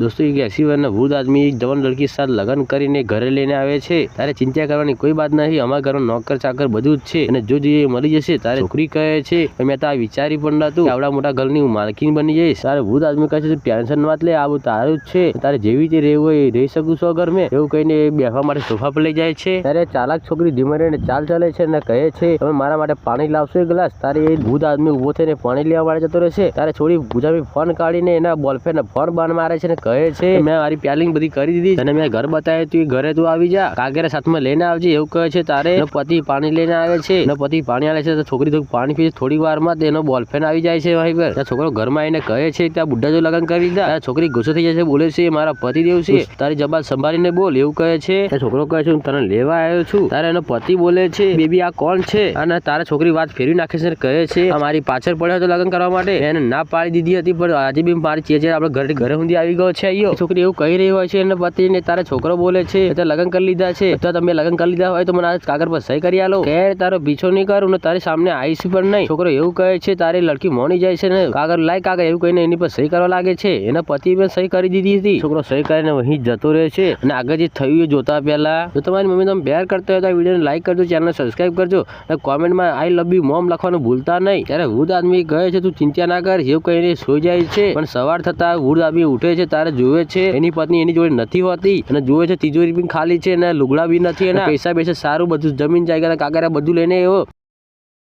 दोस्तों एक 80 વર્ષના વૃદ્ધ આદમી એક જવાન લડકી સાથે લગ્ન કરીને ઘરે લઈને આવે છે ત્યારે ચિંતા કરવાની કોઈ વાત નહીં, અમારા ઘરનો નોકર ચાકર બધું જ છે અને જો જોઈએ મળી જશે ત્યારે છોકરી કહે છે મેં તો આ વિચારી પણ નતું આવડા મોટા ઘરની હું માલકીન બની જઈશ। ત્યારે વૃદ્ધ આદમી કહે છે ટેન્શન વાત લે, આ બધું તારું જ છે, તારે જેવી રીતે રહેવું હોય રહી શકું છો ઘર મેં એવું કહીને બેસવા માટે સોફા પર લઈ જાય છે। ત્યારે ચાલાક છોકરી ધીમે રહીને ચાલ ચાલે છે અને કહે છે તમે મારા માટે પાણી લાવશો એક ગ્લાસ। ત્યારે એ વૃદ્ધ આદમી ઉભો થઈને પાણી લેવા માટે જતો રહેશે ત્યારે છોડી ગુજામી ફોન કાઢીને એના બોલફ્રેન્ડ ફોન બાન મારે છે અને કહે છે મેં મારી પ્લાનિંગ બધી કરી દીધી અને મેં ઘર બતાવ્યું તું ઘરે તું આવી જા, કાગેરા સાથમાં લઈને આવજે એવું કહે છે। તારે એનો પતિ પાણી લઈને આવે છે, એનો પતિ પાણી આવે છે તો છોકરી તો પાણી પીએ, થોડી વારમાં તેનો બોલફ્રેન્ડ આવી જાય છે વहीं પર। ત્યાં છોકરો ઘરમાં આવીને કહે છે ત્યાં બુઢા જો લગ્ન કરી દીધા। ત્યાં છોકરી ગુસ્સો થઈ જાય છે, બોલે છે મારા પતિ દેવ છે, તારી જબાન સંભાળીને બોલ એવું કહે છે। ત્યાં છોકરો કહે છે હું તને લેવા આવ્યો છું। ત્યારે એનો પતિ બોલે છે બેબી આ કોણ છે? અને તારા છોકરી વાત ફેરવી નાખે છે, કહે છે આ મારી પાછળ પડ્યો હતો લગ્ન કરવા માટે, એને ના પાડી દીધી હતી પણ આજે બી મારી ચેચે આપણે ઘરે સુધી આવી ગયો છે અయ్યો। છોકરી એવું કહી રહી હોય છે અને પતિને તારા છોકરો બોલે છે તો લગ્ન કરી લીધા છે, તો તમે લગ્ન કરી લીધા હોય તો મને આ કાગળ પર સહી કરી આલો, કે તારો પીછો નહીં કરું ને તારી સામે આવીશ પણ નહીં। છોકરો એવું કહે છે તારી લડકી મોની જાય છે ને કાગળ લાય કાગળ એવું કહીને એની પર સહી કરવા લાગે છે। એના પતિ પણ સહી કરી દીધી હતી। છોકરો સહી કરીને વहीं જતો રહે છે અને આગળ જે થયું એ જોતા પહેલા જો તમારી મમ્મી તમે પ્યાર કરતા હોય તો આ વિડીયોને લાઈક કરજો, ચેનલને સબસ્ક્રાઇબ કરજો અને કોમેન્ટમાં આઈ લવ યુ મોમ લખવાનું ભૂલતા નહીં। ત્યારે વૃદ્ધ આદમી કહે છે તું ચિંતા ના કર એવું કહીને સોઈ જાય છે। પણ સવાર થતા વૃદ્ધ આદમી ઉઠે છે ત્યારે જોવે છે એની પત્ની એની જોડે નથી હોતી અને જોવે છે તિજોરી પણ ખાલી છે અને લુગડા બી નથી અને પૈસા પૈસા સારું બધું જમીન જાયગા કાગરા બધું લઈને એવો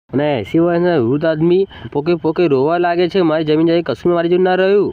અને 80 વર્ષના વૃદ્ધ આદમી પોકે પોકે રોવા લાગે છે મારી જમીન જાય કશું મારી જોડે ના રહ્યું।